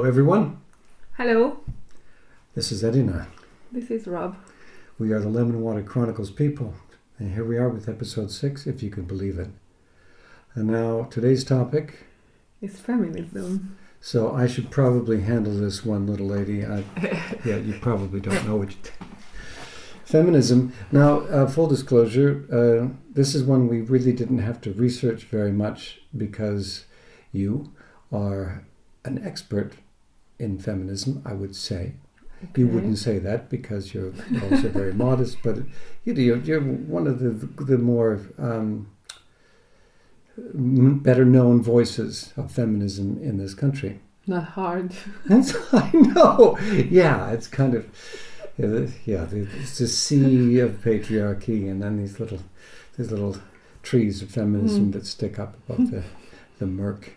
Hello everyone, Hello, this is Edina. this is Rob. We are the Lemon Water Chronicles people, and here we are with episode 6, if you can believe it. And now, today's topic, It's feminism. so I should probably handle this one, little lady. Yeah, you probably don't know what you Feminism. Now, full disclosure, this is one we really didn't have to research very much because you are an expert in feminism, I would say. Okay. You wouldn't say that because you're also very modest, but you're one of the more better known voices of feminism in this country. Not hard. I know. Yeah, it's kind of it's a sea of patriarchy, and then these little trees of feminism that stick up above the murk.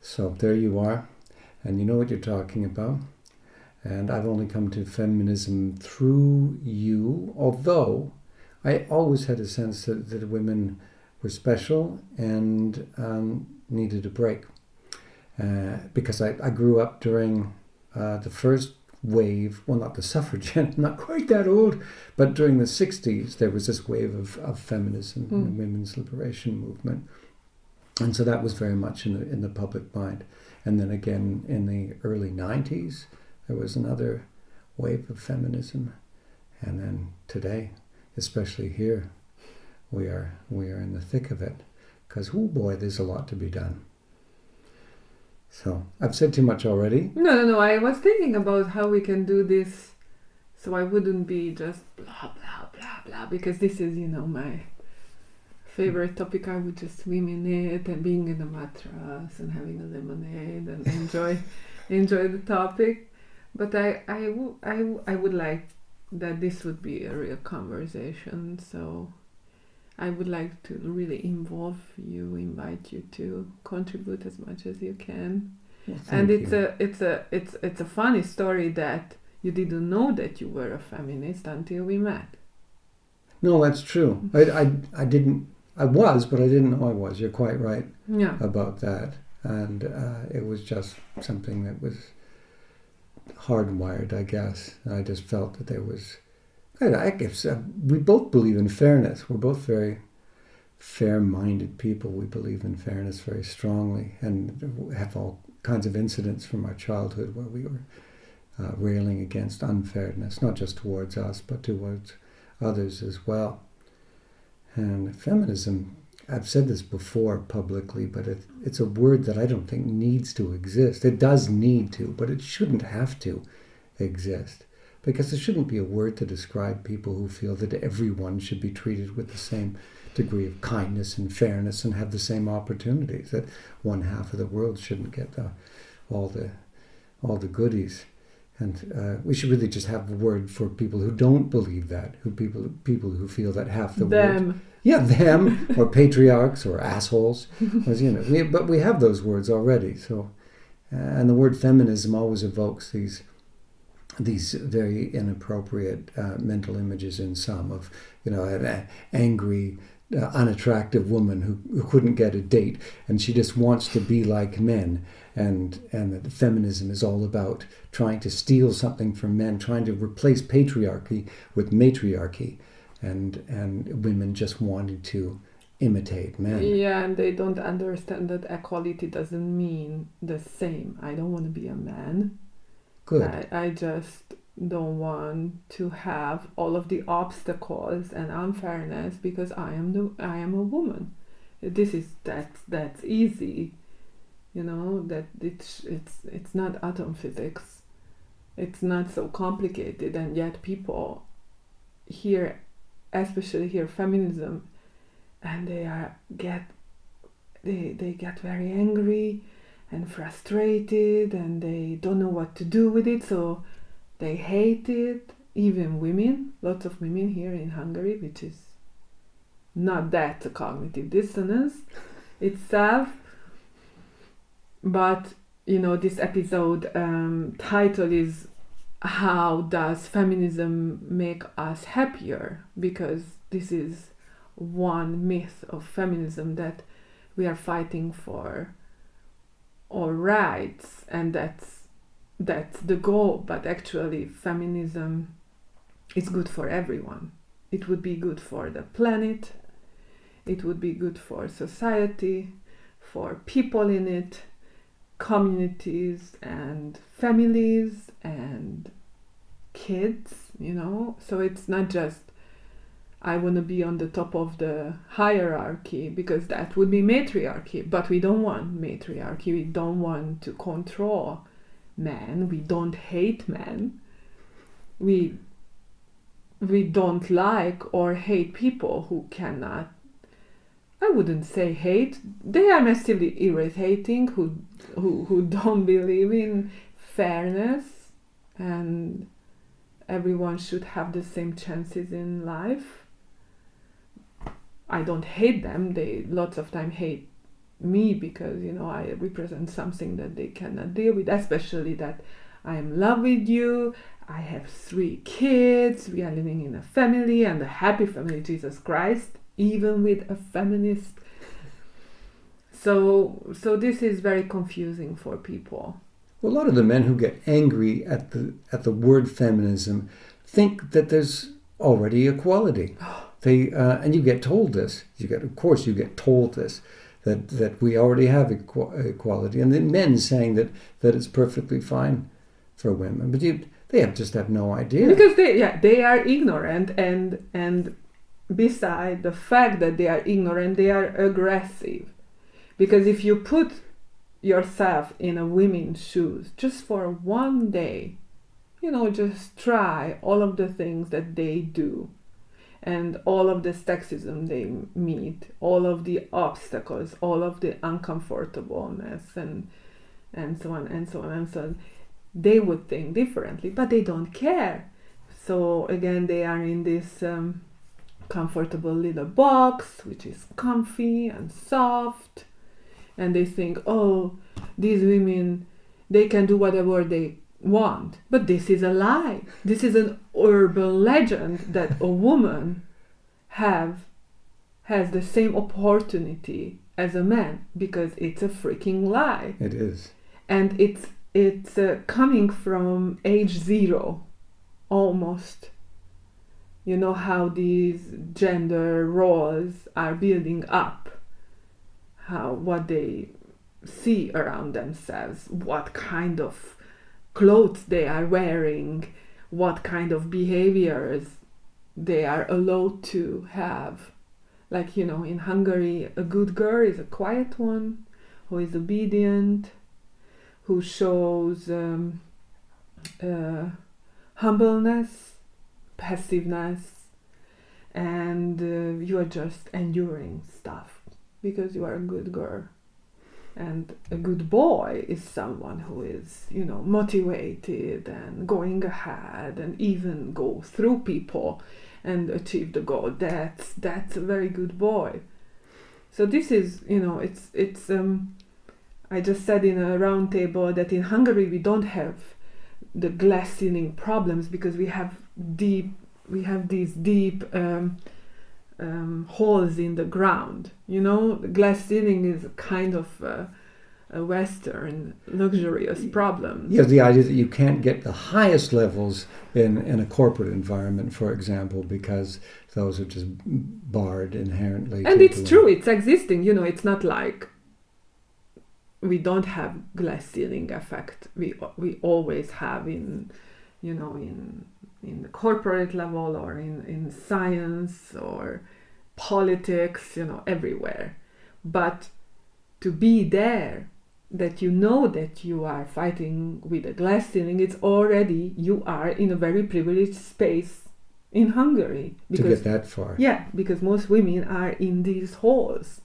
So there you are, and you know what you're talking about. And I've only come to feminism through you, although I always had a sense that women were special and needed a break. Because I grew up during the first wave, well, not the suffragette, not quite that old, but during the 60s there was this wave of feminism, and the women's liberation movement. And so that was very much in the public mind. And then again in the early 90s, there was another wave of feminism. And then today, especially here, we are in the thick of it. Because, oh boy, there's a lot to be done. So, I've said too much already. No. I was thinking about how we can do this so I wouldn't be just blah, blah, blah, blah. Because this is, my favorite topic. I would just swim in it and being in a mattress and having a lemonade and enjoy the topic. But I would like that this would be a real conversation. So I would like to really involve you, invite you to contribute as much as you can. Well, and it's a funny story that you didn't know that you were a feminist until we met. No, that's true. I didn't. I was, but I didn't know I was. You're quite right about that. And it was just something that was hardwired, I guess. I just felt that there was... I guess we both believe in fairness. We're both very fair-minded people. We believe in fairness very strongly and have all kinds of incidents from our childhood where we were railing against unfairness, not just towards us, but towards others as well. And feminism, I've said this before publicly, but it's a word that I don't think needs to exist. It does need to, but it shouldn't have to exist. Because there shouldn't be a word to describe people who feel that everyone should be treated with the same degree of kindness and fairness and have the same opportunities. That one half of the world shouldn't get all the goodies. And we should really just have a word for people who don't believe that, people who feel that half the world... Yeah, them, or patriarchs, or assholes. But we have those words already. So, and the word feminism always evokes these very inappropriate mental images in some of, an angry, unattractive woman who couldn't get a date, and she just wants to be like men. And that feminism is all about trying to steal something from men, trying to replace patriarchy with matriarchy, and women just wanting to imitate men. Yeah, and they don't understand that equality doesn't mean the same. I don't want to be a man. Good. I just don't want to have all of the obstacles and unfairness because I am a woman. That's easy. That it's not atom physics. It's not so complicated, and yet people here, especially here, feminism, and they get very angry and frustrated, and they don't know what to do with it, so they hate it. Even women, lots of women here in Hungary, which is not that a cognitive dissonance itself. But, this episode title is How Does Feminism Make Us Happier? Because this is one myth of feminism, that we are fighting for our rights, and that's that's the goal, but actually feminism is good for everyone. It would be good for the planet, it would be good for society, for people in it, communities and families and kids, so it's not just I want to be on the top of the hierarchy, because that would be matriarchy, but we don't want matriarchy. We don't want to control men. We don't hate men. We don't like or hate people who cannot, I wouldn't say hate, they are massively irritating, who don't believe in fairness and everyone should have the same chances in life. I don't hate them. They lots of time hate me because, I represent something that they cannot deal with, especially that I am in love with you, I have 3 kids, we are living in a family, and a happy family, Jesus Christ, even with a feminist. So this is very confusing for people. Well, a lot of the men who get angry at the word feminism think that there's already equality. And you get told this. You get told this, that we already have equality, and then men saying that it's perfectly fine for women, but they just have no idea, because they are ignorant, and beside the fact that they are ignorant, they are aggressive, because if you put yourself in a woman's shoes just for one day, just try all of the things that they do and all of the sexism they meet, all of the obstacles, all of the uncomfortableness, and so on and so on and so on, they would think differently, but they don't care. So again, they are in this comfortable little box, which is comfy and soft, and they think, oh, these women, they can do whatever they want. But this is a lie. This is an urban legend that a woman has the same opportunity as a man, because it's a freaking lie. It is. And it's coming from age 0 almost. You know how these gender roles are building up, what they see around themselves, what kind of clothes they are wearing, what kind of behaviors they are allowed to have. Like, in Hungary, a good girl is a quiet one, who is obedient, who shows humbleness, passiveness, and you are just enduring stuff because you are a good girl. And a good boy is someone who is, motivated and going ahead and even go through people and achieve the goal. That's a very good boy. So this is, it's I just said in a round table that in Hungary we don't have the glass ceiling problems, because we have these deep holes in the ground. The glass ceiling is kind of a Western luxurious problem. Yeah, the idea that you can't get the highest levels in a corporate environment, for example, because those are just barred inherently. And it's true, it's existing. It's not like we don't have glass ceiling effect. We always have in the corporate level, or in science or politics, everywhere. But to be there, that that you are fighting with a glass ceiling, it's already, you are in a very privileged space in Hungary. To get that far. Yeah, because most women are in these halls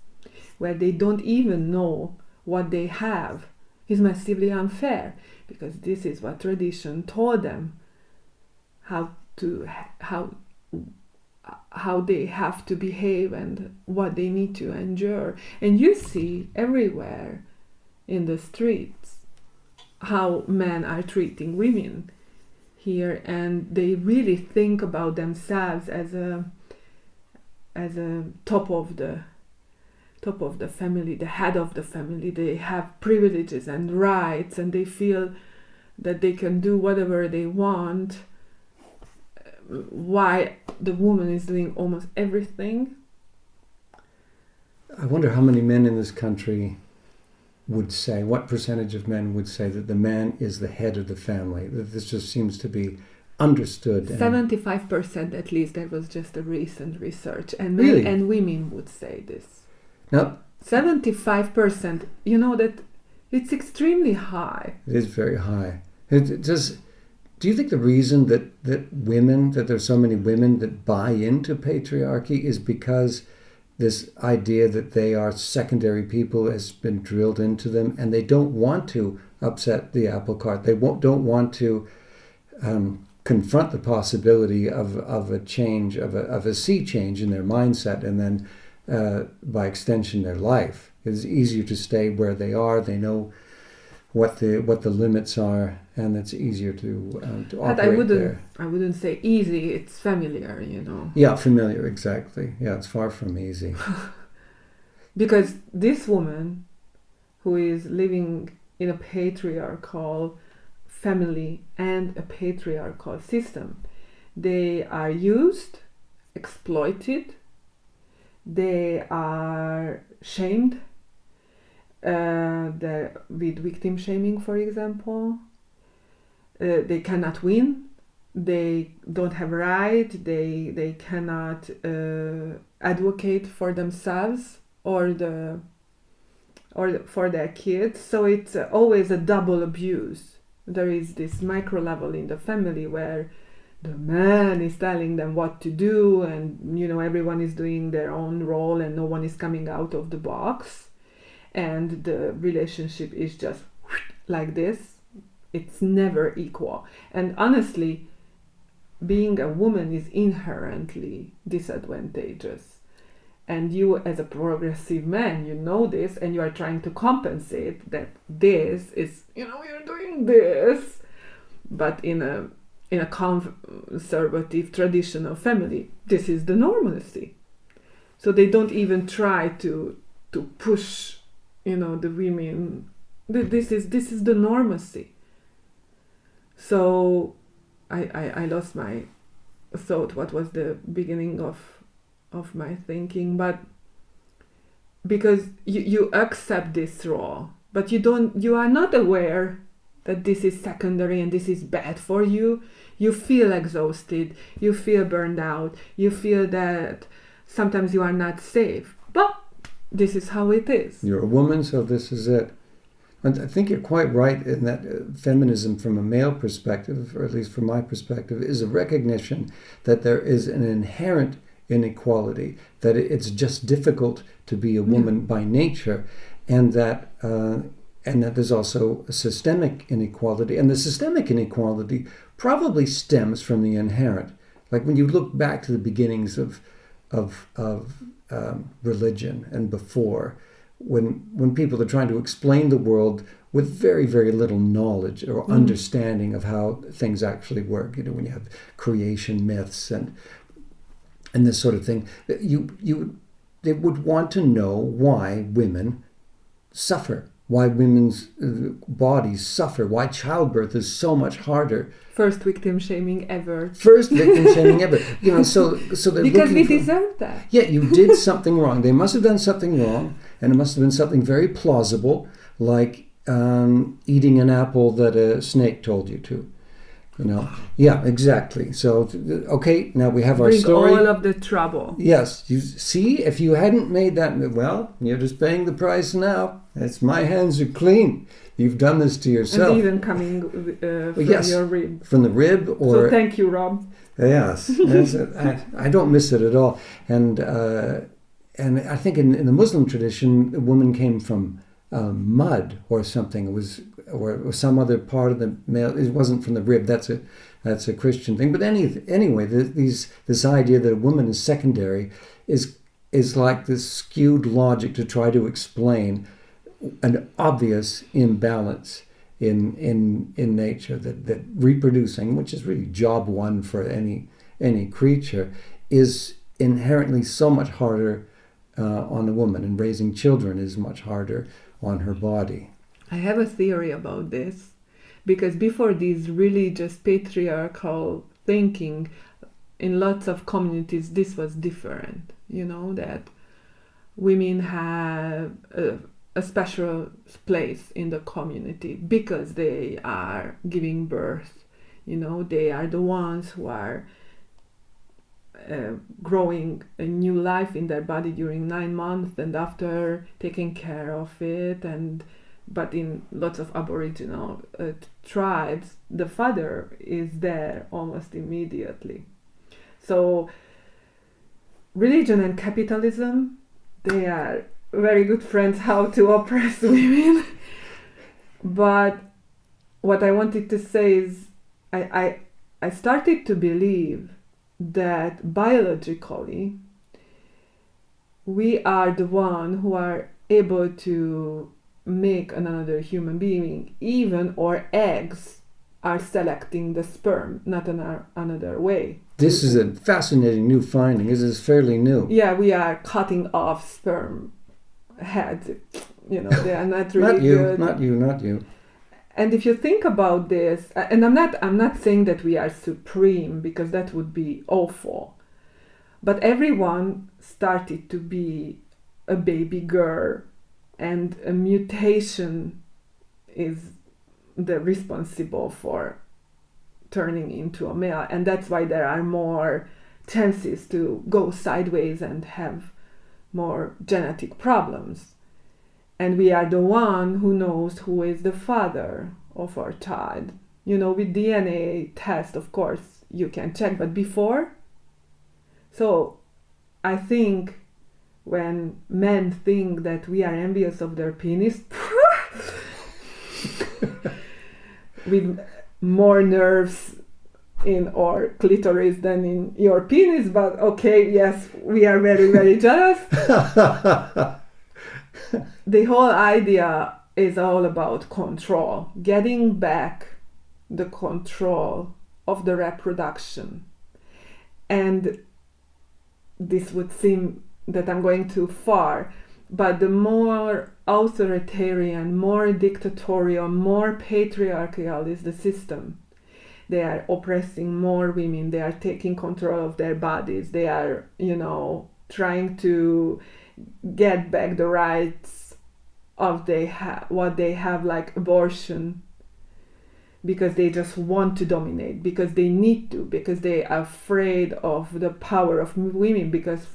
where they don't even know what they have. Is massively unfair, because this is what tradition taught them, how they have to behave and what they need to endure. And you see everywhere in the streets how men are treating women here, and they really think about themselves as a top of the family, the head of the family. They have privileges and rights, and they feel that they can do whatever they want, why the woman is doing almost everything. I wonder how many men in this country would say, what percentage of men would say that the man is the head of the family, that this just seems to be understood. 75% at least. That was just a recent research, and men really? and women would say this. Now, 75%, you know, that it's extremely high. it is very high. Do you think the reason that there's so many women that buy into patriarchy is because this idea that they are secondary people has been drilled into them, and they don't want to upset the apple cart. They don't want to confront the possibility of a change, of a sea change in their mindset, and then by extension their life. It's easier to stay where they are. They know what the limits are, and it's easier to operate there. I wouldn't say easy. It's familiar, you know. Yeah, familiar, exactly. Yeah, it's far from easy. Because this woman, who is living in a patriarchal family and a patriarchal system, they are used, exploited, they are shamed. With victim shaming, for example, they cannot win. They don't have right. They cannot advocate for themselves or for their kids. So it's always a double abuse. There is this micro level in the family where the man is telling them what to do, and you know, everyone is doing their own role, and no one is coming out of the box. And the relationship is just like this. It's never equal. And honestly, being a woman is inherently disadvantageous. And you, as a progressive man, you know this, and you are trying to compensate that this is, you know, you're doing this. But in a conservative, traditional family, this is the normalcy. So they don't even try to push, you know, the women. This is the normacy. So I lost my thought. What was the beginning of my thinking? But because you accept this role, but you are not aware that this is secondary and this is bad for you. You feel exhausted. You feel burned out. You feel that sometimes you are not safe. But this is how it is. You're a woman, so this is it. And I think you're quite right in that feminism, from a male perspective, or at least from my perspective, is a recognition that there is an inherent inequality, that it's just difficult to be a woman by nature, and that there's also a systemic inequality. And the systemic inequality probably stems from the inherent. Like when you look back to the beginnings of religion and before, when people are trying to explain the world with very, very little knowledge or understanding of how things actually work, you know, when you have creation myths and this sort of thing, they would want to know why women suffer, why women's bodies suffer, why childbirth is so much harder. First victim shaming ever. You know, so they're because we deserve that. Yeah, you did something wrong. They must have done something wrong, and it must have been something very plausible, like eating an apple that a snake told you to. You know, yeah, exactly. So, okay, now we have our story. Bring all of the trouble. Yes, you see, if you hadn't made that, well, you're just paying the price now. It's my hands are clean. You've done this to yourself. And even coming from your rib. From the rib, or so thank you, Rob. Yes, I don't miss it at all. And I think in the Muslim tradition, a woman came from mud or something. It was or some other part of the male. It wasn't from the rib. That's a Christian thing. But anyway, this idea that a woman is secondary is like this skewed logic to try to explain an obvious imbalance in nature, that reproducing, which is really job one for any creature, is inherently so much harder on a woman, and raising children is much harder on her body. I have a theory about this, Because before these really just patriarchal thinking, in lots of communities this was different, that women have a special place in the community because they are giving birth. They are the ones who are growing a new life in their body during 9 months, and after taking care of it. But in lots of Aboriginal tribes, the father is there almost immediately. So religion and capitalism, they are very good friends how to oppress women. But what I wanted to say is I started to believe that biologically we are the one who are able to make another human being, even our eggs are selecting the sperm, not another way. This is a fascinating new finding. This is fairly new. Yeah, we are cutting off sperm heads. They are not really good. Not you. And if you think about this, and I'm not saying that we are supreme, because that would be awful. But everyone started to be a baby girl, and a mutation is the responsible for turning into a male, and that's why there are more chances to go sideways and have more genetic problems. And we are the one who knows who is the father of our child. With DNA test, of course, you can check, but before? So I think when men think that we are envious of their penis, with more nerves in our clitoris than in your penis, but okay, yes, we are very, very jealous. The whole idea is all about control, getting back the control of the reproduction. And this would seem that I'm going too far, but the more authoritarian, more dictatorial, more patriarchal is the system, they are oppressing more women, they are taking control of their bodies, they are, trying to get back the rights of what they have, like abortion, because they just want to dominate, because they need to, because they are afraid of the power of women, because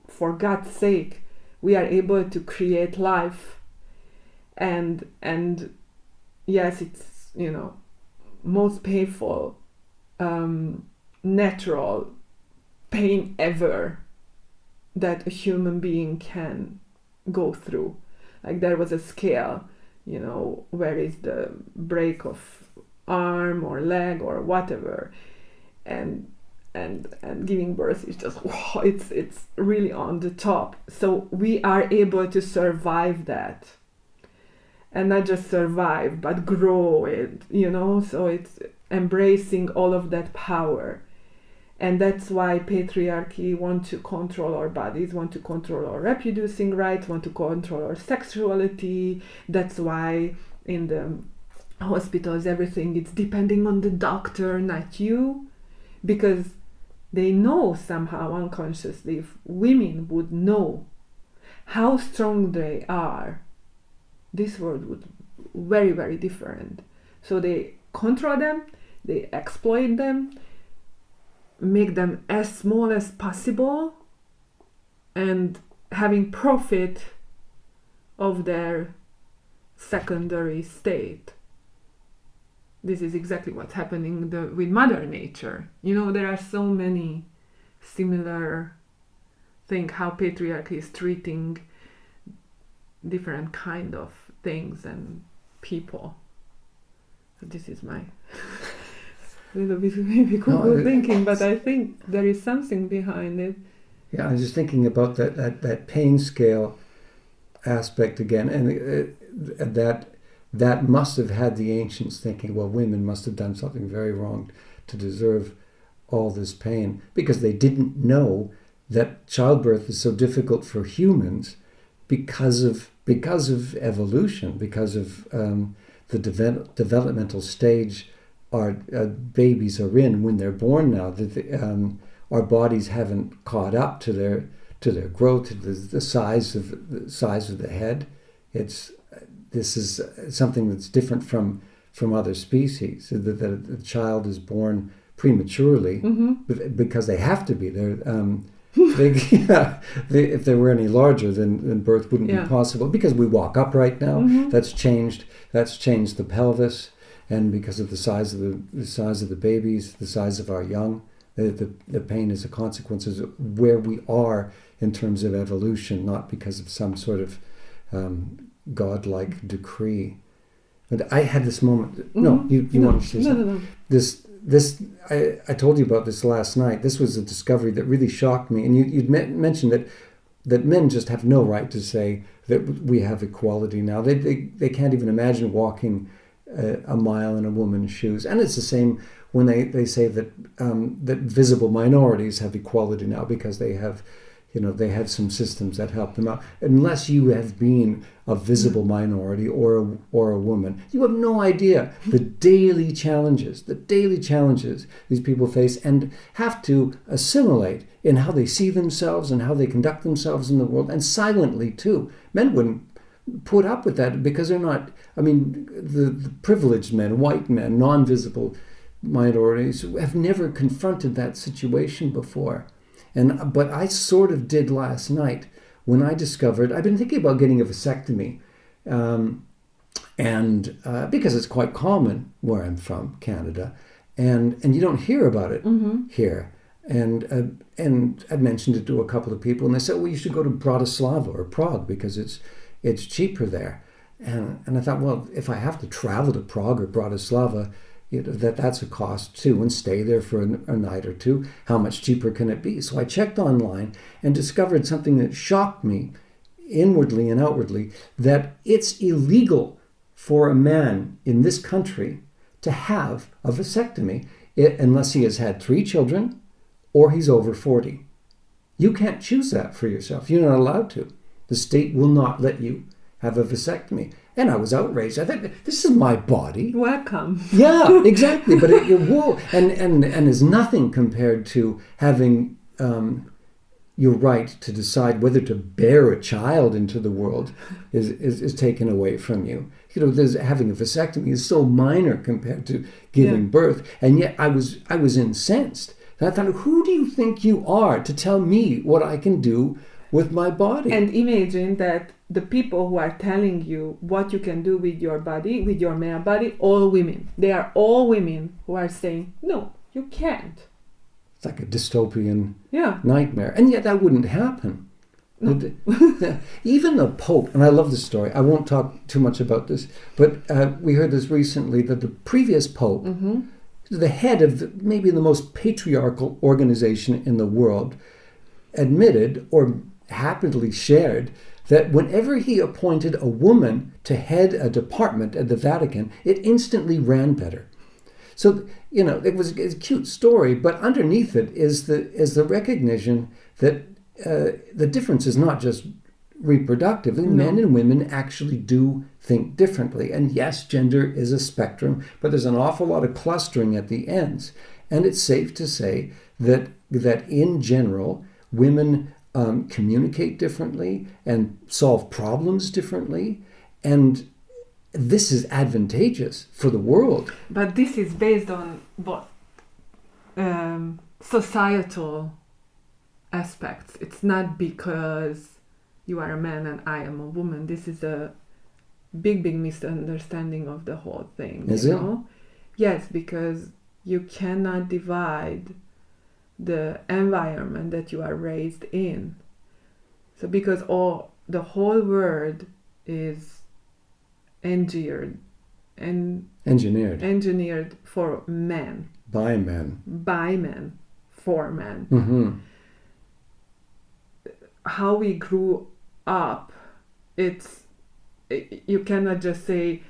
for God's sake, we are able to create life, and yes, it's most painful natural pain ever that a human being can go through. Like there was a scale, where is the break of arm or leg or whatever, and giving birth is just it's really on the top. So we are able to survive that, and not just survive but grow it, so it's embracing all of that power. And that's why patriarchy want to control our bodies, want to control our reproducing rights, want to control our sexuality. That's why in the hospitals everything is depending on the doctor, not you, because they know somehow unconsciously, if women would know how strong they are, this world would very, very different. So they control them, they exploit them, make them as small as possible, and having profit of their secondary state. This is exactly what's happening with Mother Nature. There are so many similar things, how patriarchy is treating different kind of things and people. So this is my little bit maybe cuckoo thinking, but I think there is something behind it. Yeah, I was just thinking about that pain scale aspect again, and that must have had the ancients thinking, well, women must have done something very wrong to deserve all this pain, because they didn't know that childbirth is so difficult for humans because of evolution, because of the developmental stage our babies are in when they're born now, that our bodies haven't caught up to their growth, to the size of the head. This is something that's different from other species. That the child is born prematurely because they have to be. If they were any larger, then birth wouldn't be possible, because we walk upright now. That's changed the pelvis, and because of the size of the babies, the size of our young, the pain is a consequence of where we are in terms of evolution, not because of some sort of godlike decree. But I had this moment. No, you want to say something? This I told you about this last night. This was a discovery that really shocked me. And you'd mentioned that men just have no right to say that we have equality now. They can't even imagine walking a mile in a woman's shoes. And it's the same when they say that that visible minorities have equality now because they have some systems that help them out. Unless you have been a visible minority or a woman, you have no idea the daily challenges these people face and have to assimilate in how they see themselves and how they conduct themselves in the world, and silently too. Men wouldn't put up with that because they're not, the privileged men, white men, non-visible minorities have never confronted that situation before. But I sort of did last night when I discovered, I've been thinking about getting a vasectomy, because it's quite common where I'm from, Canada, and you don't hear about it here. And I mentioned it to a couple of people, and they said, well, you should go to Bratislava or Prague because it's cheaper there. And I thought, well, if I have to travel to Prague or Bratislava, that's a cost too, and stay there for a night or two. How much cheaper can it be? So I checked online and discovered something that shocked me inwardly and outwardly, that it's illegal for a man in this country to have a vasectomy unless he has had 3 children or he's over 40. You can't choose that for yourself. You're not allowed to. The state will not let you have a vasectomy. And I was outraged. I thought, this is my body. Welcome. Yeah, exactly. But and is nothing compared to having your right to decide whether to bear a child into the world is taken away from you. There's having a vasectomy is so minor compared to giving birth, and yet I was incensed. And I thought, who do you think you are to tell me what I can do with my body? And imagine that the people who are telling you what you can do with your body, with your male body, all women. They are all women who are saying, no, you can't. It's like a dystopian nightmare. And yet that wouldn't happen. No. Even the Pope, and I love this story, I won't talk too much about this, but we heard this recently, that the previous Pope, the head of maybe the most patriarchal organization in the world, admitted or happily shared that whenever he appointed a woman to head a department at the Vatican, it instantly ran better. So, it was a cute story, but underneath it is the recognition that the difference is not just reproductive. Men and women actually do think differently. And yes, gender is a spectrum, but there's an awful lot of clustering at the ends. And it's safe to say that in general, women communicate differently and solve problems differently, and this is advantageous for the world. But this is based on what societal aspects. It's not because you are a man and I am a woman. This is a big misunderstanding of the whole thing. Is it? Yes, because you cannot divide the environment that you are raised in. So because the whole world is engineered for men. By men. For men. How we grew up, you cannot just say,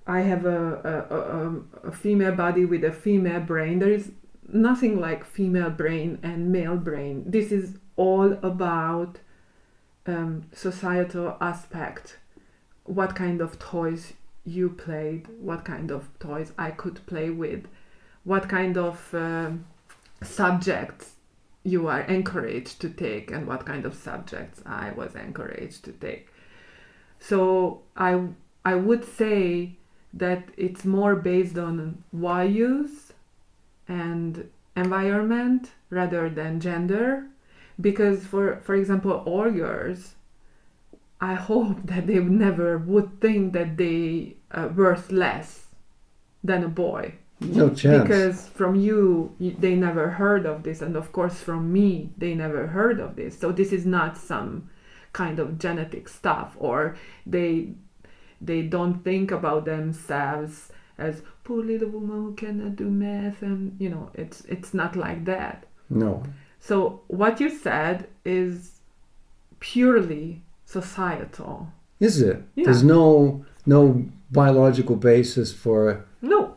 I have a female body with a female brain. There is nothing like female brain and male brain. This is all about societal aspect. What kind of toys you played, what kind of toys I could play with, what kind of subjects you are encouraged to take, and what kind of subjects I was encouraged to take. So I would say that it's more based on values and environment rather than gender, because for example, all girls, I hope that they never would think that they are worth less than a boy. No chance. Because from you, they never heard of this, and of course from me, they never heard of this. So this is not some kind of genetic stuff, or they don't think about themselves as poor little woman who cannot do math, and it's not like that. No. So what you said is purely societal. Is it? Yeah. There's no biological basis for... No.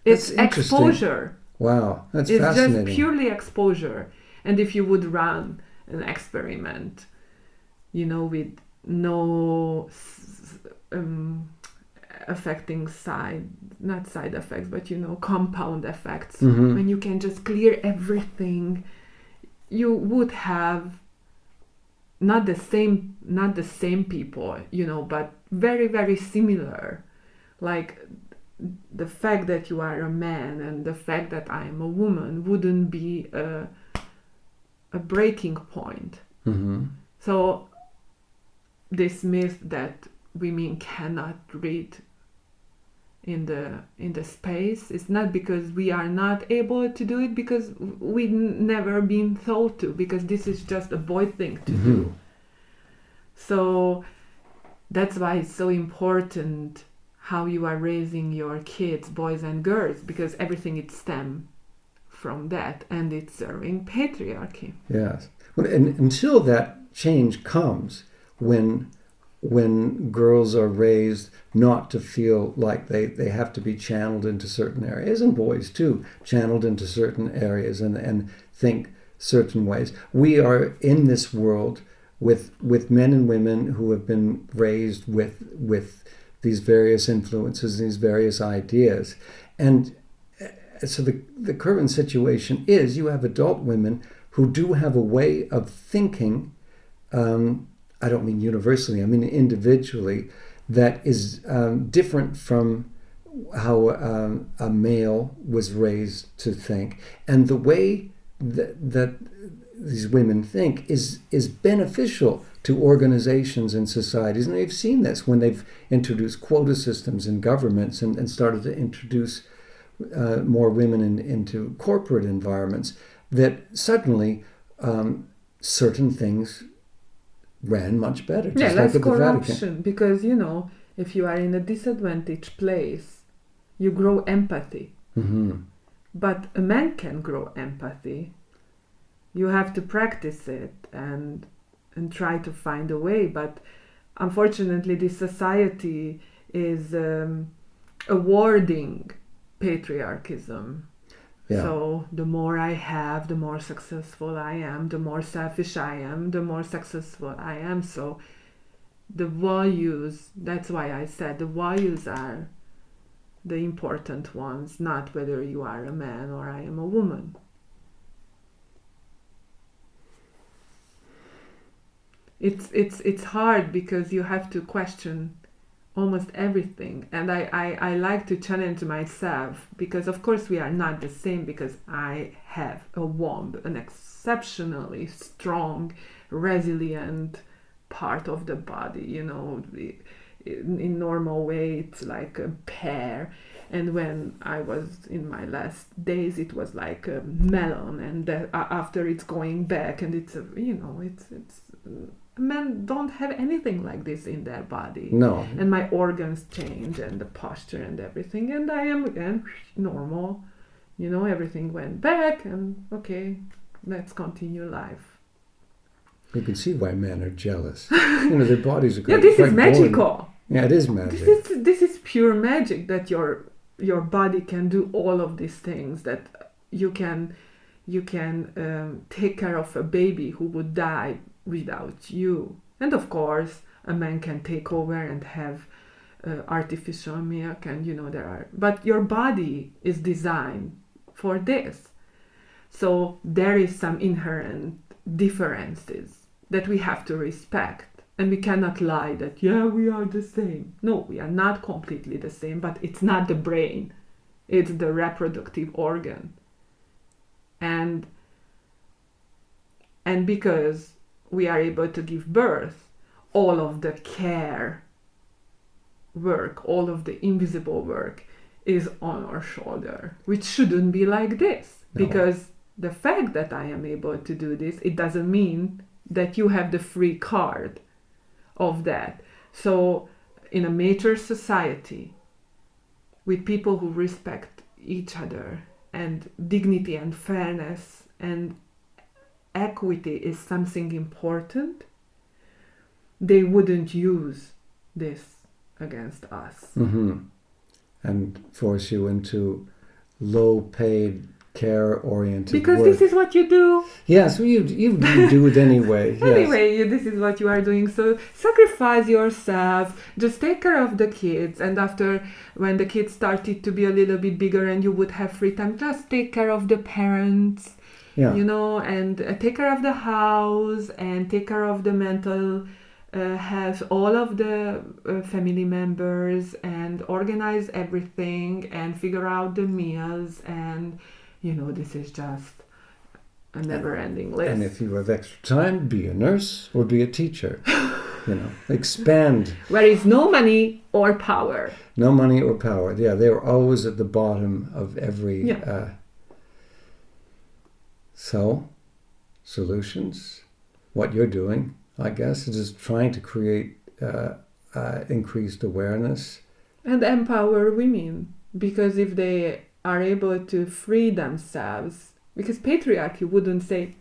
It's That's exposure. Wow, that's it's fascinating. It's just purely exposure. And if you would run an experiment, with no affecting not side effects, but compound effects, when you can just clear everything, you would have not the same people, but very, very similar. Like the fact that you are a man and the fact that I am a woman wouldn't be a breaking point. So this myth that women cannot read in the space is not because we are not able to do it, because we've never been told to, because this is just a boy thing to do. So that's why it's so important how you are raising your kids, boys and girls, because everything is stem from that, and it's serving patriarchy. Yes. And until that change comes, when girls are raised not to feel like they have to be channeled into certain areas, and boys too, channeled into certain areas and think certain ways. We are in this world with men and women who have been raised with these various influences, these various ideas. And so the current situation is you have adult women who do have a way of thinking, I don't mean universally, I mean individually, that is different from how a male was raised to think. And the way that these women think is beneficial to organizations and societies. And they've seen this when they've introduced quota systems in governments and started to introduce more women into corporate environments, that suddenly certain things ran much better. Just less like at the corruption, Vatican. because if you are in a disadvantaged place, you grow empathy. But a man can grow empathy. You have to practice it and try to find a way. But unfortunately, this society is awarding patriarchism. Yeah. So the more I have, the more successful I am. The more selfish I am, the more successful I am. So the values, that's why I said the values are the important ones, not whether you are a man or I am a woman. It's hard because you have to question almost everything, and I like to challenge myself, because of course we are not the same, because I have a womb, an exceptionally strong, resilient part of the body, in normal way it's like a pear, and when I was in my last days it was like a melon, and after it's going back, and it's men don't have anything like this in their body. No. And my organs change, and the posture and everything, and I am again normal. Everything went back, and okay, let's continue life. You can see why men are jealous. Their bodies are Yeah, this is magical. Boring. Yeah, it is magic. This is pure magic, that your body can do all of these things, that you can take care of a baby who would die without you. And of course, a man can take over and have artificial milk, and but your body is designed for this. So there is some inherent differences that we have to respect, and we cannot lie that we are the same. No, we are not completely the same, but it's not the brain, it's the reproductive organ. And because we are able to give birth, all of the care work, all of the invisible work is on our shoulder, which shouldn't be like this. No. Because the fact that I am able to do this, it doesn't mean that you have the free card of that. So in a mature society, with people who respect each other, and dignity and fairness and equity is something important, they wouldn't use this against us. Mm-hmm. And force you into low-paid, care-oriented because work. This is what you do. Yes, you do it anyway. Anyway, this is what you are doing. So sacrifice yourself. Just take care of the kids. And after, when the kids started to be a little bit bigger and you would have free time, just take care of the parents. Yeah. And take care of the house and take care of the mental health, all of the family members, and organize everything and figure out the meals. And this is just a never-ending list. And if you have extra time, be a nurse or be a teacher. Expand. Where is no money or power. No money or power. Yeah, they're always at the bottom of every... Yeah. So, solutions. What you're doing, I guess, is just trying to create increased awareness. And empower women. Because if they are able to free themselves, because patriarchy wouldn't say,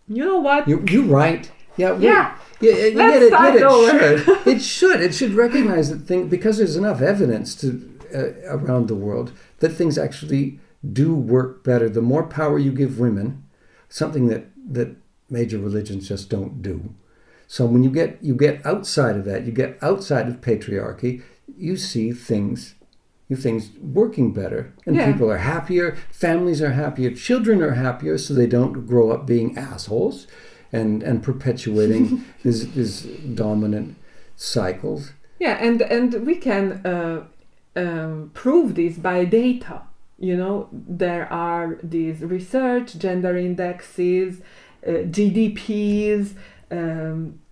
you know what? You're right. Yeah. Let's start over. It should recognize that because there's enough evidence around the world that things actually do work better. The more power you give women, something that major religions just don't do. So when you get outside of that, you get outside of patriarchy, you see things working better, and people are happier, families are happier, children are happier, so they don't grow up being assholes and perpetuating these dominant cycles. Yeah, and we can prove this by data. There are these research, gender indexes, GDPs,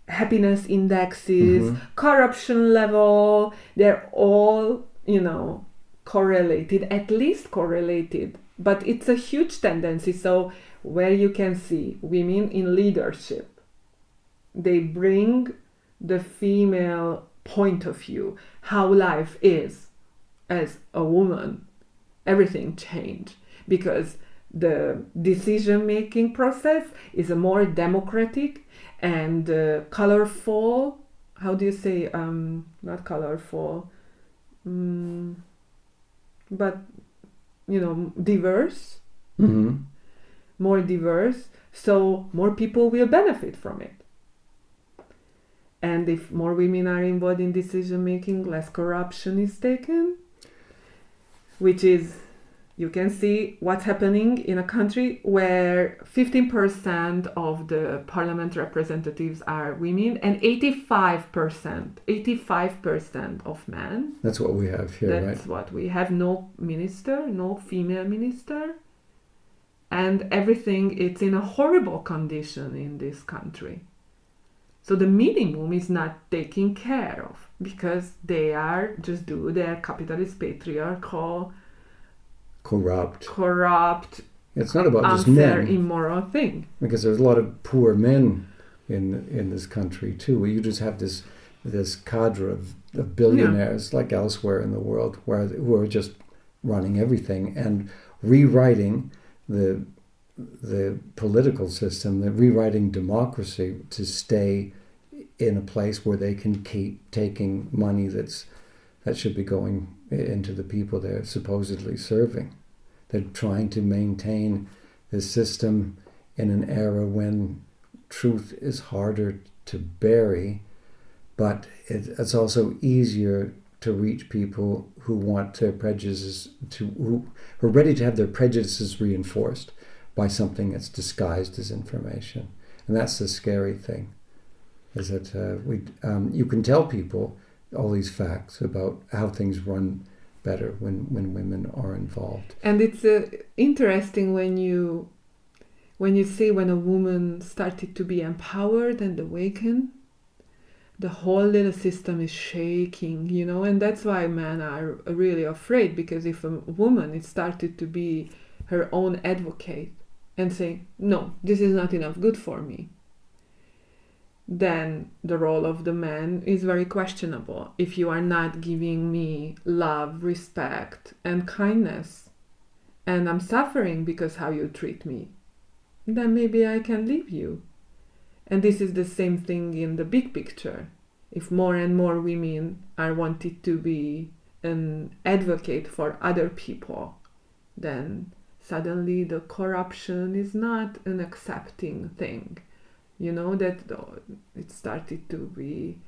happiness indexes, corruption level. They're all, correlated, at least correlated. But it's a huge tendency. So where you can see women in leadership, they bring the female point of view, how life is as a woman. Everything changed because the decision-making process is a more democratic and colorful. How do you say? Not colorful, but diverse. Mm-hmm. More diverse, so more people will benefit from it. And if more women are involved in decision-making, less corruption is taken. Which is, you can see what's happening in a country where 15% of the parliament representatives are women and 85% of men. That's what we have here, right? That's what we have. No minister, no female minister. And everything, it's in a horrible condition in this country. So the minimum is not taken care of because they are just do their capitalist, patriarchal, corrupt. It's not about just unfair, men. Immoral thing. Because there's a lot of poor men in this country too. Where you just have this cadre of billionaires like elsewhere in the world who are just running everything and rewriting the political system, rewriting democracy to stay in a place where they can keep taking money that should be going into the people they're supposedly serving. They're trying to maintain the system in an era when truth is harder to bury, but it's also easier to reach people who want their prejudices who are ready to have their prejudices reinforced by something that's disguised as information. And that's the scary thing, is that you can tell people all these facts about how things run better when women are involved. And it's interesting when you see when a woman started to be empowered and awakened, the whole little system is shaking, and that's why men are really afraid, because if a woman is started to be her own advocate and saying, no, this is not enough good for me, then the role of the man is very questionable. If you are not giving me love, respect, and kindness, and I'm suffering because how you treat me, then maybe I can leave you. And this is the same thing in the big picture. If more and more women are wanted to be an advocate for other people, then suddenly the corruption is not an accepting thing. That it started to be,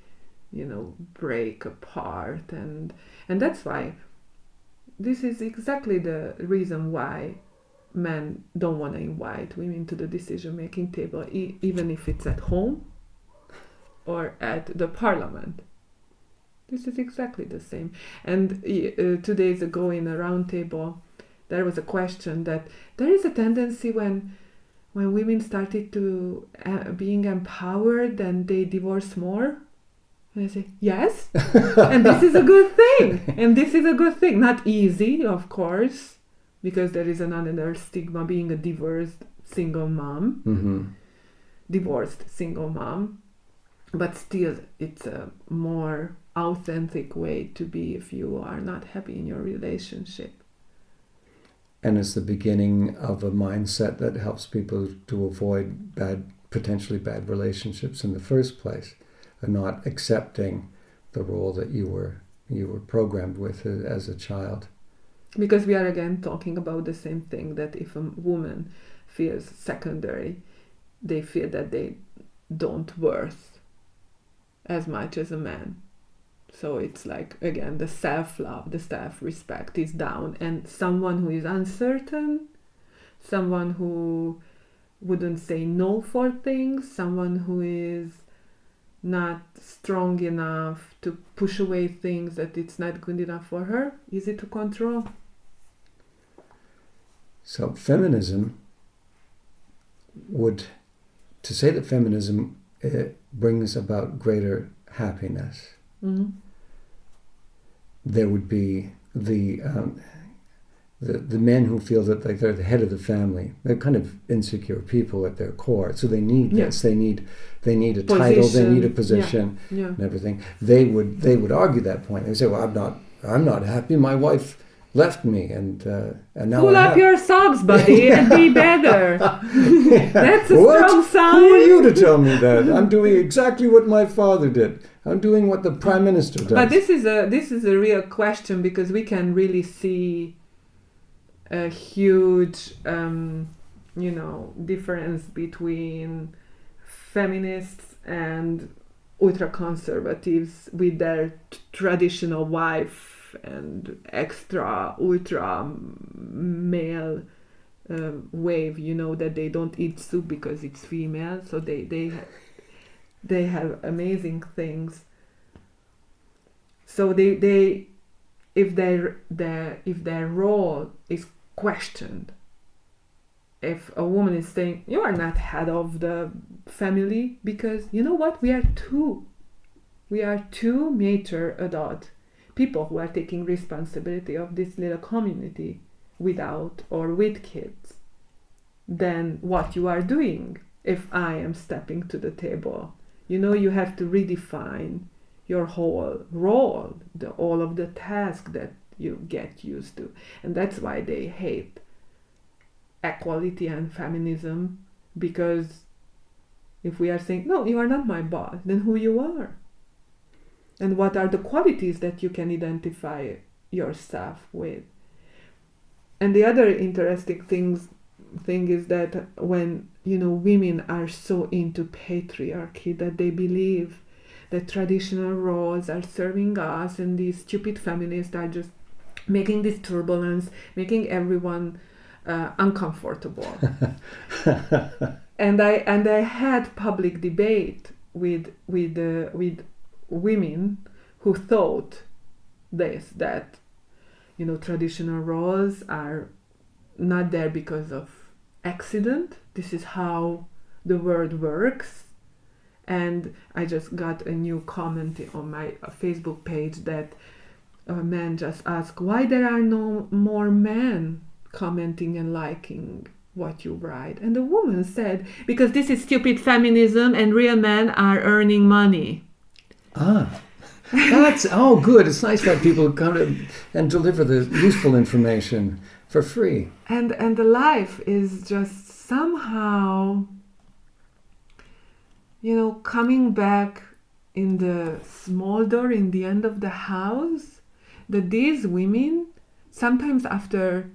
break apart. And that's why this is exactly the reason why men don't want to invite women to the decision-making table, even if it's at home or at the parliament. This is exactly the same. And 2 days ago in a round table, there was a question that there is a tendency when women started to being empowered and they divorce more. And I say, yes, and this is a good thing. And this is a good thing. Not easy, of course, because there is another stigma being a divorced single mom. Mm-hmm. Divorced single mom. But still, it's a more authentic way to be if you are not happy in your relationship. And it's the beginning of a mindset that helps people to avoid potentially bad relationships in the first place, and not accepting the role that you were programmed with as a child. Because we are again talking about the same thing, that if a woman feels secondary, they feel that they don't worth as much as a man. So it's like, again, the self-love, the self-respect is down. And someone who is uncertain, someone who wouldn't say no for things, someone who is not strong enough to push away things that it's not good enough for her, easy to control. So feminism to say that feminism brings about greater happiness, mm-hmm. There would be the men who feel that they're the head of the family. They're kind of insecure people at their core, so they need this. They need a title. They need a position and everything. They would argue that point. They say, "Well, I'm not happy. My wife left me, and now pull up your socks, buddy, and be better." That's a strong sign. Who are you to tell me that? I'm doing exactly what my father did. I'm doing what the prime minister does. But this is a real question, because we can really see a huge, difference between feminists and ultra-conservatives with their traditional wife and extra ultra male wave, that they don't eat soup because it's female, so they have amazing things. So they if their role is questioned, if a woman is saying, you are not head of the family, because you know what, we are two mature adult people who are taking responsibility of this little community without or with kids, then what you are doing if I am stepping to the table? You have to redefine your whole role, all of the tasks that you get used to. And that's why they hate equality and feminism, because if we are saying, no, you are not my boss, then who you are? And what are the qualities that you can identify yourself with? And the other interesting thing is that when women are so into patriarchy that they believe that traditional roles are serving us, and these stupid feminists are just making this turbulence, making everyone uncomfortable. and I had public debate with women who thought that traditional roles are not there because of accident. This is how the world works. And I just got a new comment on my Facebook page that a man just asked why there are no more men commenting and liking what you write. And the woman said, because this is stupid feminism and real men are earning money. That's good. It's nice to have people come and deliver the useful information for free. And the life is just somehow, coming back in the small door in the end of the house, that these women, sometimes after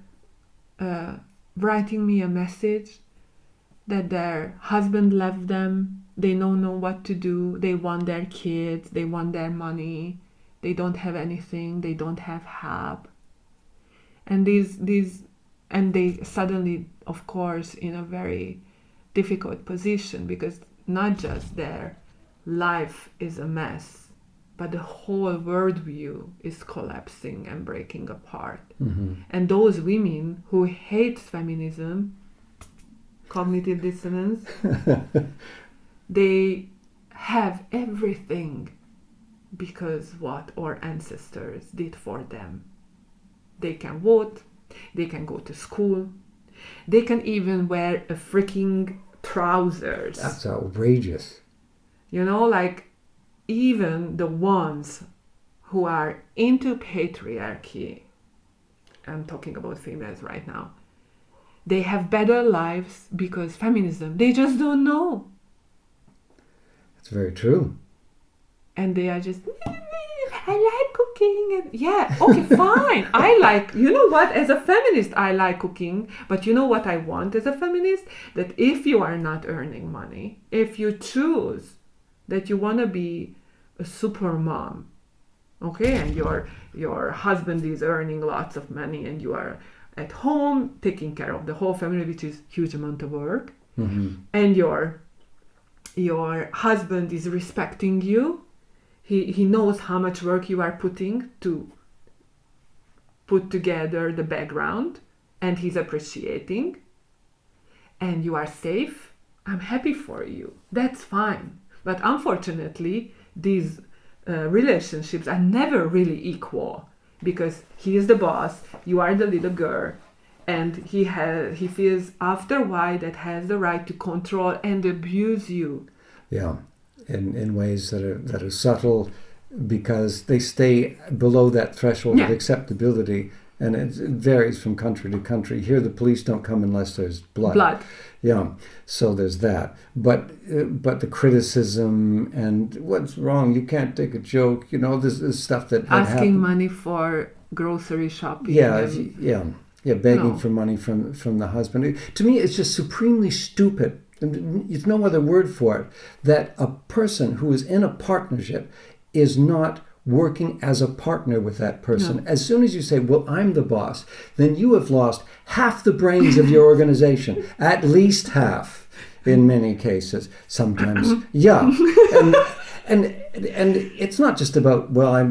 writing me a message that their husband left them, they don't know what to do, they want their kids, they want their money, they don't have anything, they don't have help. And and they suddenly, of course, in a very difficult position, because not just their life is a mess, but the whole worldview is collapsing and breaking apart. Mm-hmm. And those women who hate feminism, cognitive dissonance, they have everything because what our ancestors did for them. They can vote, they can go to school, they can even wear a freaking trousers. That's outrageous. Even the ones who are into patriarchy, I'm talking about females right now, they have better lives because feminism, they just don't know. That's very true. And they are just, I like cooking. And yeah, okay, fine. I like, as a feminist, I like cooking. But you know what I want as a feminist? That if you are not earning money, if you choose that you want to be a super mom, okay, and your husband is earning lots of money and you are at home taking care of the whole family, which is huge amount of work, mm-hmm. and your husband is respecting you, he knows how much work you are putting to put together the background, and he's appreciating, and you are safe, I'm happy for you. That's fine. But unfortunately, these relationships are never really equal, because he is the boss, you are the little girl, and he feels after a while that has the right to control and abuse you. Yeah, in ways that are subtle, because they stay below that threshold of acceptability, and it varies from country to country. Here, the police don't come unless there's blood. Yeah, so there's that. But the criticism and what's wrong, you can't take a joke, this stuff that asking happens. Money for grocery shopping. Yeah, begging for money from the husband. To me, it's just supremely stupid. And there's no other word for it, that a person who is in a partnership is not working as a partner with that person. No. As soon as you say, well, I'm the boss, then you have lost half the brains of your organization, at least half in many cases. Sometimes, yeah. And it's not just about, well, I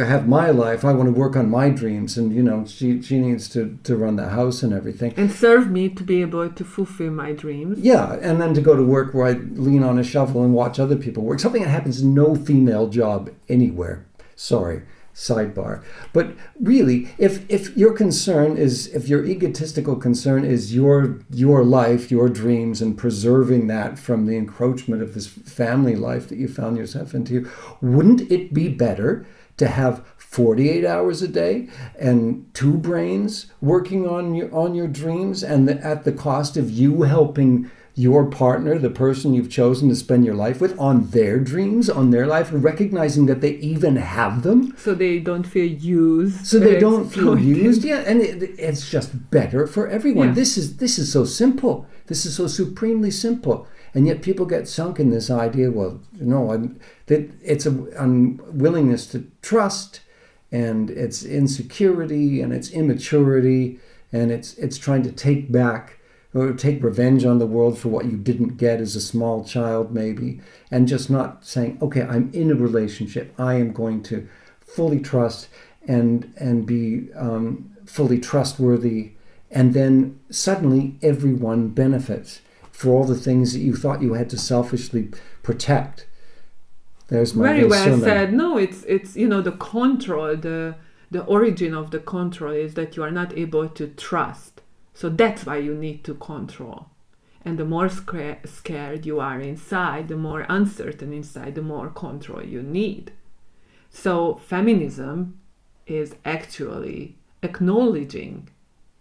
have my life, I want to work on my dreams, and she needs to run the house and everything. And serve me to be able to fulfill my dreams. Yeah, and then to go to work where I lean on a shovel and watch other people work. Something that happens in no female job anywhere. Sorry, sidebar. But really, if your concern is, if your egotistical concern is your life, your dreams, and preserving that from the encroachment of this family life that you found yourself into, wouldn't it be better to have 48 hours a day and two brains working on your dreams, and at the cost of you helping your partner, the person you've chosen to spend your life with, on their dreams, on their life, and recognizing that they even have them. So they don't feel used. So they don't feel exploited. used. Yeah, and it's just better for everyone. Yeah. This is so simple. This is so supremely simple. And yet people get sunk in this idea, well, that it's an unwillingness to trust, and it's insecurity, and it's immaturity, and it's trying to take back or take revenge on the world for what you didn't get as a small child, maybe, and just not saying, okay, I'm in a relationship. I am going to fully trust and be fully trustworthy, and then suddenly everyone benefits for all the things that you thought you had to selfishly protect. There's my very well sermon. said. No, it's the control, the origin of the control is that you are not able to trust. So that's why you need to control. And the more scared you are inside, the more uncertain inside, the more control you need. So feminism is actually acknowledging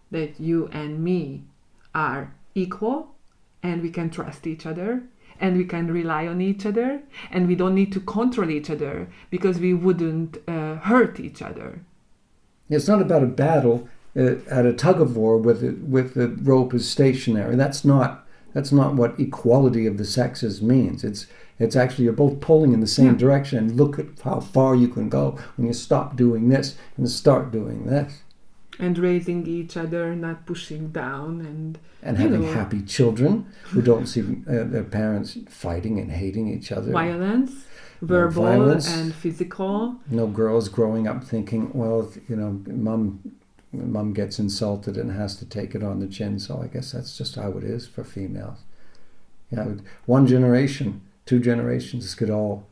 that you and me are equal, and we can trust each other, and we can rely on each other, and we don't need to control each other because we wouldn't hurt each other. It's not about a battle at a tug of war with the rope is stationary. That's not what equality of the sexes means. It's actually you're both pulling in the same direction, and look at how far you can go when you stop doing this and start doing this. And raising each other, not pushing down, and having happy children who don't see their parents fighting and hating each other. Violence, verbal violence, and physical. No girls growing up thinking, well, mom gets insulted and has to take it on the chin, so I guess that's just how it is for females. Yeah, one generation, 2 generations could all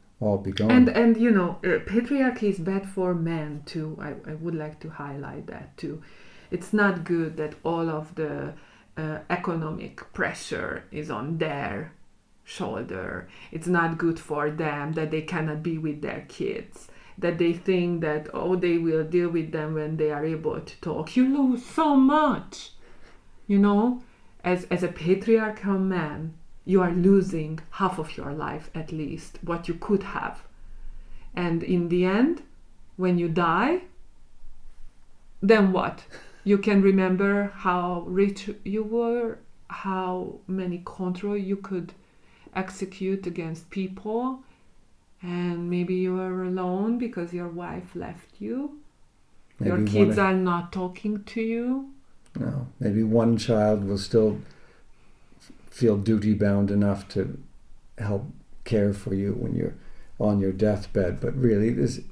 be gone. And patriarchy is bad for men too. I would like to highlight that too. It's not good that all of the economic pressure is on their shoulder. It's not good for them that they cannot be with their kids, that they think that, they will deal with them when they are able to talk. You lose so much. As a patriarchal man, you are losing half of your life at least, what you could have. And in the end, when you die, then what? You can remember how rich you were, how many control you could execute against people, and maybe you are alone because your wife left you. Maybe your kids are not talking to you. No, maybe one child will still feel duty-bound enough to help care for you when you're on your deathbed, but really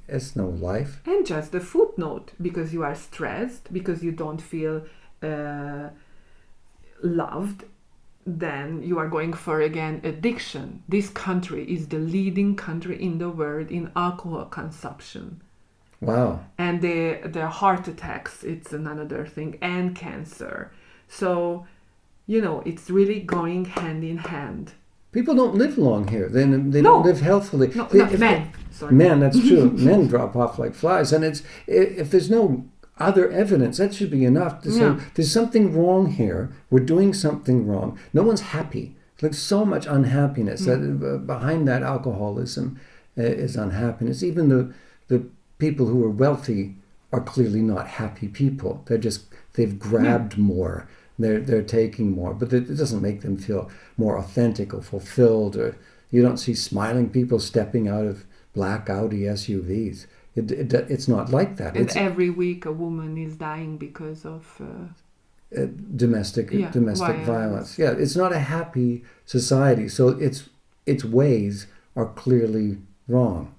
it's no life. And just the footnote, because you are stressed, because you don't feel loved, then you are going for, again, addiction. This country is the leading country in the world in alcohol consumption. Wow. And the heart attacks, it's another thing, and cancer. So, it's really going hand in hand. People don't live long here. They don't live healthily. No, not men. Sorry. Men, that's true. Men drop off like flies. And if there's no other evidence, that should be enough to say there's something wrong here. We're doing something wrong. No one's happy. There's so much unhappiness. That behind that alcoholism is unhappiness. Even the people who are wealthy are clearly not happy people. They've grabbed more. They're taking more, but it doesn't make them feel more authentic or fulfilled. Or you don't see smiling people stepping out of black Audi SUVs. It's not like that. And every week a woman is dying because of domestic violence. Yeah, it's not a happy society. So its ways are clearly wrong,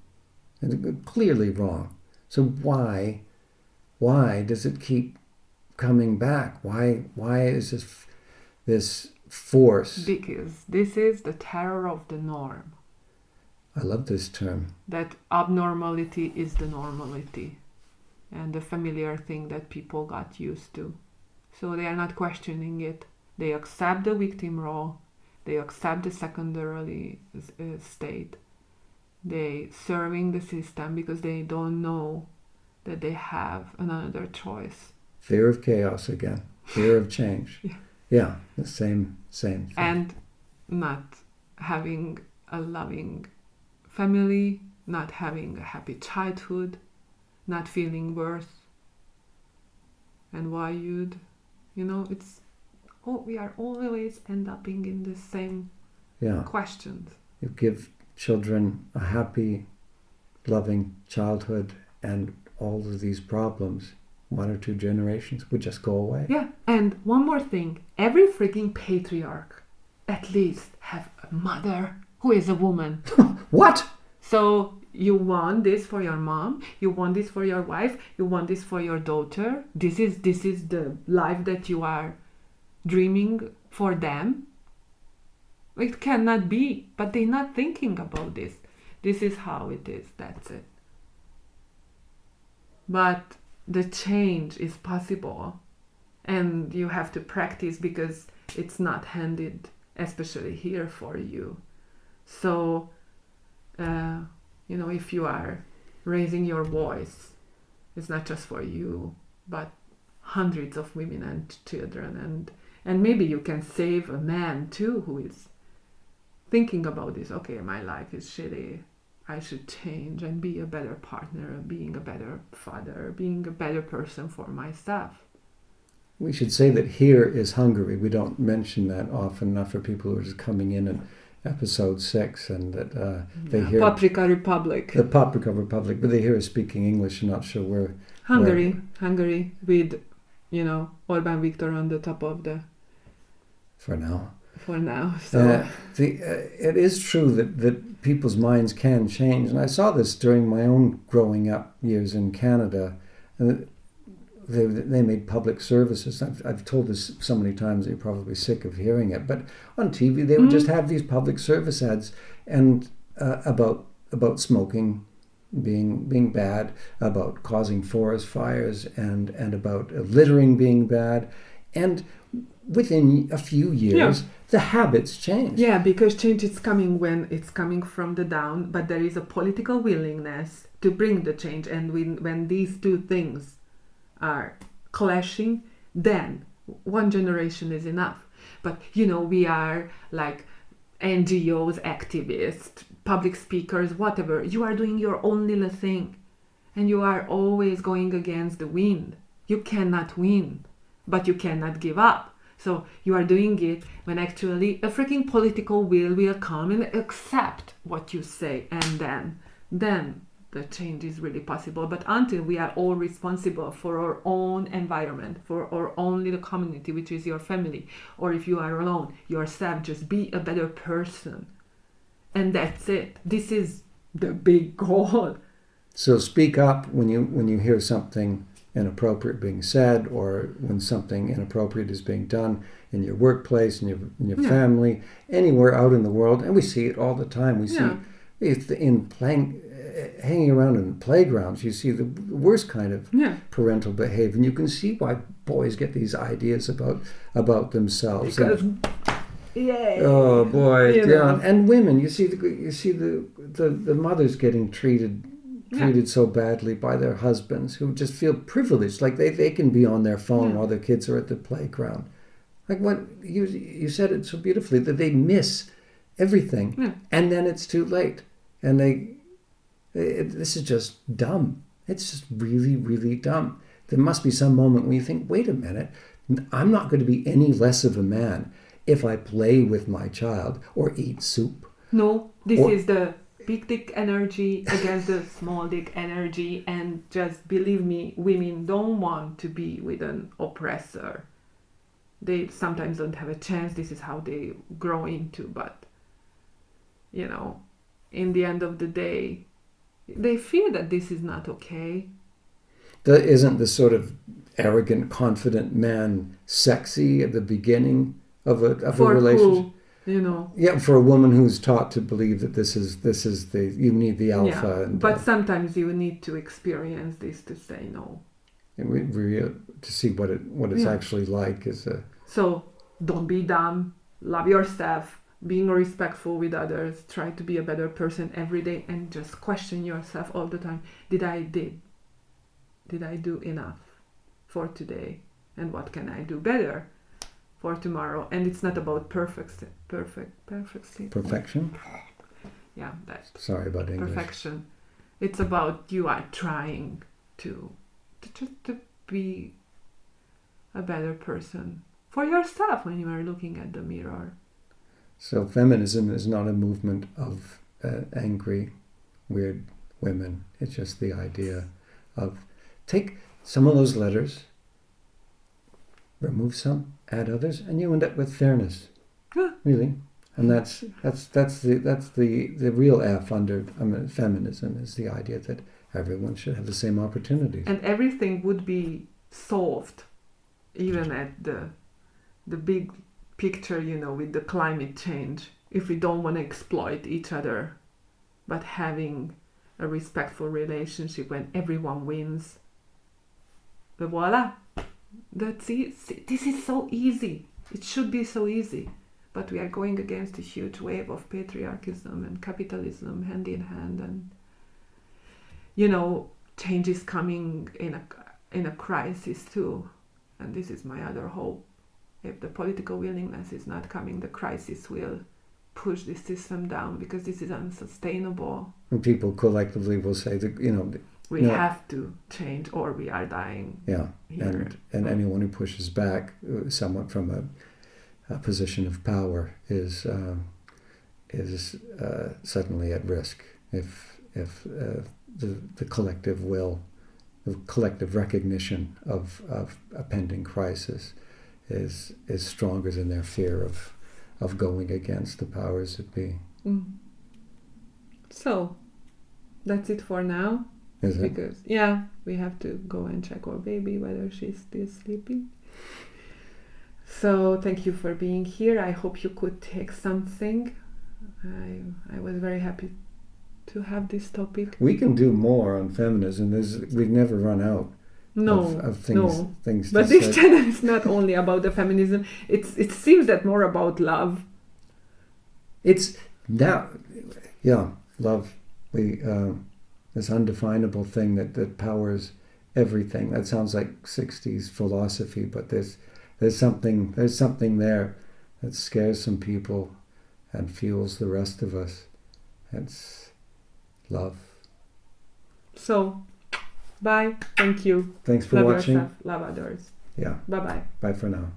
clearly wrong. So why does it keep coming back? Why is this force? Because this is the terror of the norm. I love this term. That abnormality is the normality, and the familiar thing that people got used to. So they are not questioning it. They accept the victim role. They accept the secondary state. They serving the system because they don't know that they have another choice. Fear of chaos again. Fear of change. Yeah, the same thing. And not having a loving family, not having a happy childhood, not feeling worth and valued. We are always end up in the same questions. You give children a happy, loving childhood, and all of these problems, 1 or 2 generations, would just go away. Yeah, and one more thing. Every freaking patriarch at least have a mother who is a woman. What? So you want this for your mom, you want this for your wife, you want this for your daughter. This is the life that you are dreaming for them. It cannot be, but they're not thinking about this. This is how it is, that's it. But the change is possible, and you have to practice, because it's not handed, especially here, for you. So, if you are raising your voice, it's not just for you, but hundreds of women and children, and maybe you can save a man too who is thinking about this. Okay, my life is shitty. I should change and be a better partner, being a better father, being a better person for myself. We should say that here is Hungary. We don't mention that often, not for people who are just coming in at episode 6, and that they hear Paprika Republic. The Paprika Republic, but they hear us speaking English and not sure where. Hungary with, Orbán Viktor on the top of the. For now. So it is true that people's minds can change, and I saw this during my own growing up years in Canada. And they made public services. I've told this so many times that you're probably sick of hearing it, but on TV they would just have these public service ads and about smoking being bad, about causing forest fires, and about littering being bad, and within a few years the habits change. Yeah, because change is coming when it's coming from the down, but there is a political willingness to bring the change, and when these two things are clashing, then one generation is enough. But we are like NGOs, activists, public speakers, whatever. You are doing your own little thing, and you are always going against the wind. You cannot win, but you cannot give up. So you are doing it when actually a freaking political will come and accept what you say, and then the change is really possible. But until we are all responsible for our own environment, for our own little community, which is your family, or if you are alone, yourself, just be a better person. And that's it. This is the big goal. So speak up when you hear something inappropriate being said, or when something inappropriate is being done in your workplace, in your family, anywhere out in the world. And we see it all the time. We see it in hanging around in playgrounds. You see the worst kind of parental behavior, and you can see why boys get these ideas about themselves. Because oh boy, and women. You see the mothers getting treated so badly by their husbands, who just feel privileged, like they can be on their phone while their kids are at the playground. Like what you said it so beautifully, that they miss everything, and then it's too late, and this is just dumb. It's just really, really dumb. There must be some moment when you think, wait a minute, I'm not going to be any less of a man if I play with my child or eat soup. No, this is the big dick energy against the small dick energy, and just believe me, women don't want to be with an oppressor. They sometimes don't have a chance. This is how they grow into, but in the end of the day, they feel that this is not okay. Isn't the sort of arrogant, confident man sexy at the beginning of a relationship? Who, for a woman who's taught to believe that this is you need the alpha. But sometimes you need to experience this to say no. And to see what it's actually like is a. So don't be dumb. Love yourself. Being respectful with others. Try to be a better person every day, and just question yourself all the time. Did I do enough for today? And what can I do better for tomorrow, and it's not about perfection. Yeah, that. Sorry about English. Perfection. It's about you are trying to just to be a better person for yourself when you are looking at the mirror. So feminism is not a movement of angry, weird women. It's just the idea of take some of those letters, remove some, add others, and you end up with fairness. Yeah. Really. And that's the real F under feminism, is the idea that everyone should have the same opportunities. And everything would be solved, even at the big picture, with the climate change, if we don't want to exploit each other, but having a respectful relationship when everyone wins. But voila, that's it. This is so easy. It should be so easy. But we are going against a huge wave of patriarchism and capitalism hand in hand, and change is coming in a crisis too. And this is my other hope. If the political willingness is not coming, the crisis will push this system down, because this is unsustainable. And people collectively will say that we have to change, or we are dying. Yeah, here. And anyone who pushes back, somewhat from a position of power, is suddenly at risk if the collective will, the collective recognition of a pending crisis is stronger than their fear of going against the powers that be. So that's it for now. Is it? Because we have to go and check our baby whether she's still sleeping. So thank you for being here. I hope you could take something. I was very happy to have this topic. We can do more on feminism. We've never run out of things to But say. this channel is not only about the feminism. It seems that more about love. It's now, love. This undefinable thing that powers everything. That sounds like 60s philosophy, but there's something there that scares some people and fuels the rest of us. It's love. So, bye. Thank you. Thanks for Love watching. yourself. Love others. Yeah. Bye-bye. Bye for now.